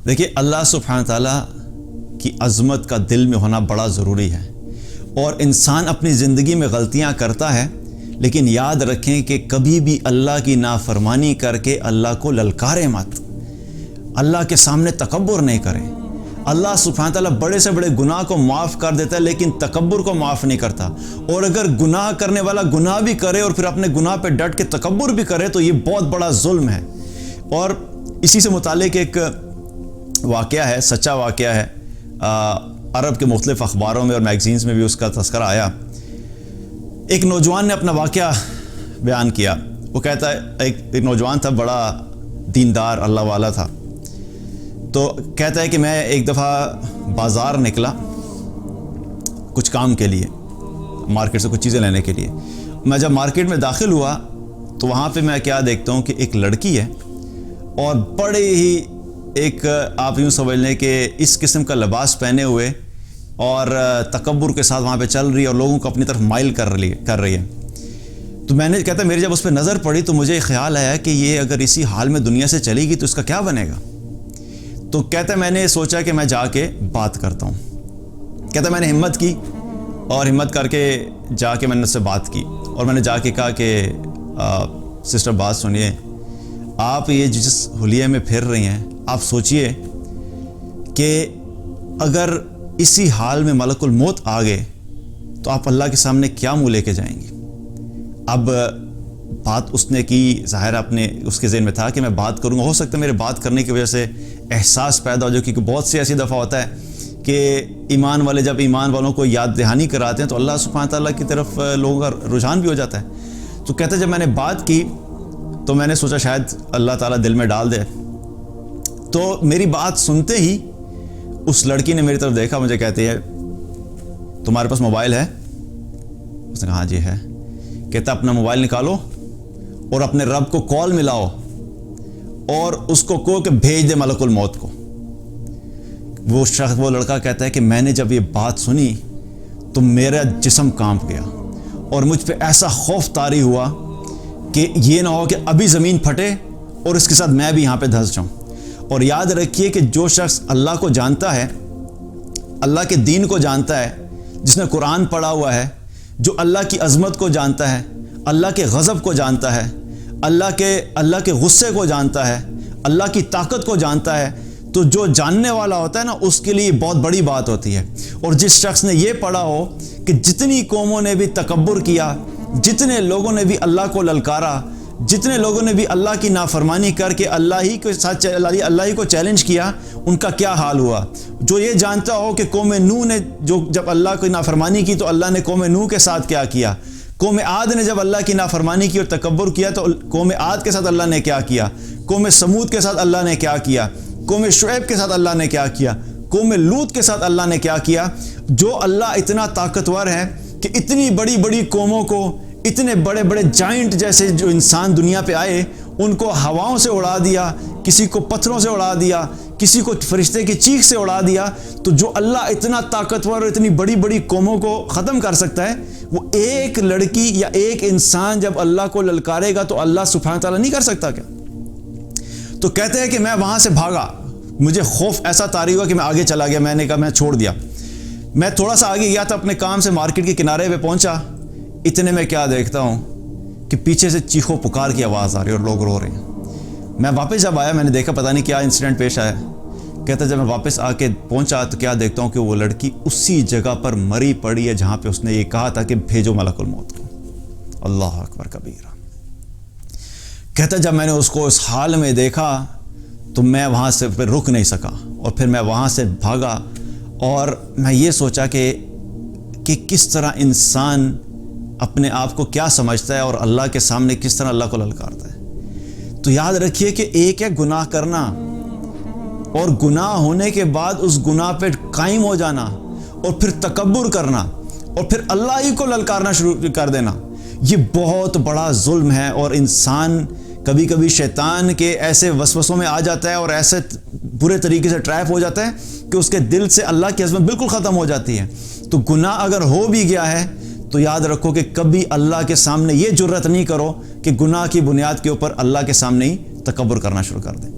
دیکھیے اللہ سبحانہ تعالیٰ کی عظمت کا دل میں ہونا بڑا ضروری ہے، اور انسان اپنی زندگی میں غلطیاں کرتا ہے، لیکن یاد رکھیں کہ کبھی بھی اللہ کی نافرمانی کر کے اللہ کو للکارے مت، اللہ کے سامنے تکبر نہیں کریں۔ اللہ سبحانہ تعالیٰ بڑے سے بڑے گناہ کو معاف کر دیتا ہے لیکن تکبر کو معاف نہیں کرتا، اور اگر گناہ کرنے والا گناہ بھی کرے اور پھر اپنے گناہ پہ ڈٹ کے تکبر بھی کرے تو یہ بہت بڑا ظلم ہے۔ اور اسی سے متعلق ایک واقعہ ہے، سچا واقعہ ہے، عرب کے مختلف اخباروں میں اور میگزینز میں بھی اس کا تذکرہ آیا۔ ایک نوجوان نے اپنا واقعہ بیان کیا۔ وہ کہتا ہے ایک نوجوان تھا، بڑا دیندار اللہ والا تھا، تو کہتا ہے کہ میں ایک دفعہ بازار نکلا کچھ کام کے لیے، مارکیٹ سے کچھ چیزیں لینے کے لیے۔ میں جب مارکیٹ میں داخل ہوا تو وہاں پہ میں کیا دیکھتا ہوں کہ ایک لڑکی ہے، اور بڑے ہی ایک آپ یوں سمجھ لیں کہ اس قسم کا لباس پہنے ہوئے اور تکبر کے ساتھ وہاں پہ چل رہی ہے اور لوگوں کو اپنی طرف مائل کر رہی ہے۔ تو میں نے کہتا میری جب اس پہ نظر پڑی تو مجھے خیال آیا کہ یہ اگر اسی حال میں دنیا سے چلے گی تو اس کا کیا بنے گا۔ تو کہتا میں نے سوچا کہ میں جا کے بات کرتا ہوں۔ کہتا میں نے ہمت کی اور ہمت کر کے جا کے میں نے اس سے بات کی، اور میں نے جا کے کہا کہ سسٹر بات سنیے، آپ یہ جس حلیے میں پھر رہی ہیں، آپ سوچئے کہ اگر اسی حال میں ملک الموت آ گئے تو آپ اللہ کے سامنے کیا منہ لے کے جائیں گی۔ اب بات اس نے کی، ظاہر اپنے اس کے ذہن میں تھا کہ میں بات کروں گا، ہو سکتا ہے میرے بات کرنے کی وجہ سے احساس پیدا ہو جائے، کیونکہ بہت سی ایسی دفعہ ہوتا ہے کہ ایمان والے جب ایمان والوں کو یاد دہانی کراتے ہیں تو اللہ سبحانہ تعالیٰ کی طرف لوگوں کا رجحان بھی ہو جاتا ہے۔ تو کہتے جب میں نے بات کی تو میں نے سوچا شاید اللہ تعالیٰ دل میں ڈال دے، تو میری بات سنتے ہی اس لڑکی نے میری طرف دیکھا، مجھے کہتی ہے تمہارے پاس موبائل ہے؟ اس نے کہا ہاں جی ہے۔ کہتا اپنا موبائل نکالو اور اپنے رب کو کال ملاؤ اور اس کو کہو کہ بھیج دے ملک الموت کو۔ وہ لڑکا کہتا ہے کہ میں نے جب یہ بات سنی تو میرا جسم کانپ گیا اور مجھ پہ ایسا خوف طاری ہوا کہ یہ نہ ہو کہ ابھی زمین پھٹے اور اس کے ساتھ میں بھی یہاں پہ دھنس جاؤں۔ اور یاد رکھیے کہ جو شخص اللہ کو جانتا ہے، اللہ کے دین کو جانتا ہے، جس نے قرآن پڑھا ہوا ہے، جو اللہ کی عظمت کو جانتا ہے، اللہ کے غضب کو جانتا ہے، اللہ کے غصے کو جانتا ہے، اللہ کی طاقت کو جانتا ہے، تو جو جاننے والا ہوتا ہے نا اس کے لیے بہت بڑی بات ہوتی ہے۔ اور جس شخص نے یہ پڑھا ہو کہ جتنی قوموں نے بھی تکبر کیا، جتنے لوگوں نے بھی اللہ کو للکارا، جتنے لوگوں نے بھی اللہ کی نافرمانی کر کے اللہ ہی کو چیلنج کیا، ان کا کیا حال ہوا۔ جو یہ جانتا ہو کہ قوم نوح نے جب اللہ کی نافرمانی کی تو اللہ نے قوم نوح کے ساتھ کیا کیا، قوم عاد نے جب اللہ کی نافرمانی کی اور تکبر کیا تو قوم عاد کے ساتھ اللہ نے کیا کیا، قوم سمود کے ساتھ اللہ نے کیا کیا، قوم شعیب کے ساتھ اللہ نے کیا کیا، قوم لوط کے ساتھ اللہ نے کیا کیا۔ جو اللہ اتنا طاقتور ہے کہ اتنی بڑی بڑی قوموں کو، اتنے بڑے بڑے جائنٹ جیسے جو انسان دنیا پہ آئے، ان کو ہواؤں سے اڑا دیا، کسی کو پتھروں سے اڑا دیا، کسی کو فرشتے کی چیخ سے اڑا دیا۔ تو جو اللہ اتنا طاقتور اور اتنی بڑی بڑی قوموں کو ختم کر سکتا ہے، وہ ایک لڑکی یا ایک انسان جب اللہ کو للکارے گا تو اللہ سبحانہ تعالیٰ نہیں کر سکتا کیا؟ تو کہتے ہیں کہ میں وہاں سے بھاگا، مجھے خوف ایسا طاری ہوا کہ میں آگے چلا گیا۔ میں نے کہا میں چھوڑ دیا، میں تھوڑا سا آگے گیا تھا اپنے کام سے، مارکیٹ کے کنارے پہ پہنچا، اتنے میں کیا دیکھتا ہوں کہ پیچھے سے چیخو پکار کی آواز آ رہی ہے اور لوگ رو رہے ہیں۔ میں واپس جب آیا میں نے دیکھا پتہ نہیں کیا انسیڈنٹ پیش آیا۔ کہتا جب میں واپس آ کے پہنچا تو کیا دیکھتا ہوں کہ وہ لڑکی اسی جگہ پر مری پڑی ہے جہاں پہ اس نے یہ کہا تھا کہ بھیجو ملک الموت کو۔ اللہ اکبر کبیرہ۔ کہتا جب میں نے اس کو اس حال میں دیکھا تو میں وہاں سے پھر رک نہیں سکا، اور پھر میں وہاں سے بھاگا، اور میں یہ سوچا کہ کس طرح انسان اپنے آپ کو کیا سمجھتا ہے اور اللہ کے سامنے کس طرح اللہ کو للکارتا ہے۔ تو یاد رکھیے کہ ایک ہے گناہ کرنا، اور گناہ ہونے کے بعد اس گناہ پہ قائم ہو جانا، اور پھر تکبر کرنا، اور پھر اللہ ہی کو للکارنا شروع کر دینا، یہ بہت بڑا ظلم ہے۔ اور انسان کبھی کبھی شیطان کے ایسے وسوسوں میں آ جاتا ہے اور ایسے برے طریقے سے ٹریپ ہو جاتا ہے کہ اس کے دل سے اللہ کی عظمت بالکل ختم ہو جاتی ہے۔ تو گناہ اگر ہو بھی گیا ہے تو یاد رکھو کہ کبھی اللہ کے سامنے یہ جرت نہیں کرو کہ گناہ کی بنیاد کے اوپر اللہ کے سامنے ہی تکبر کرنا شروع کر دیں۔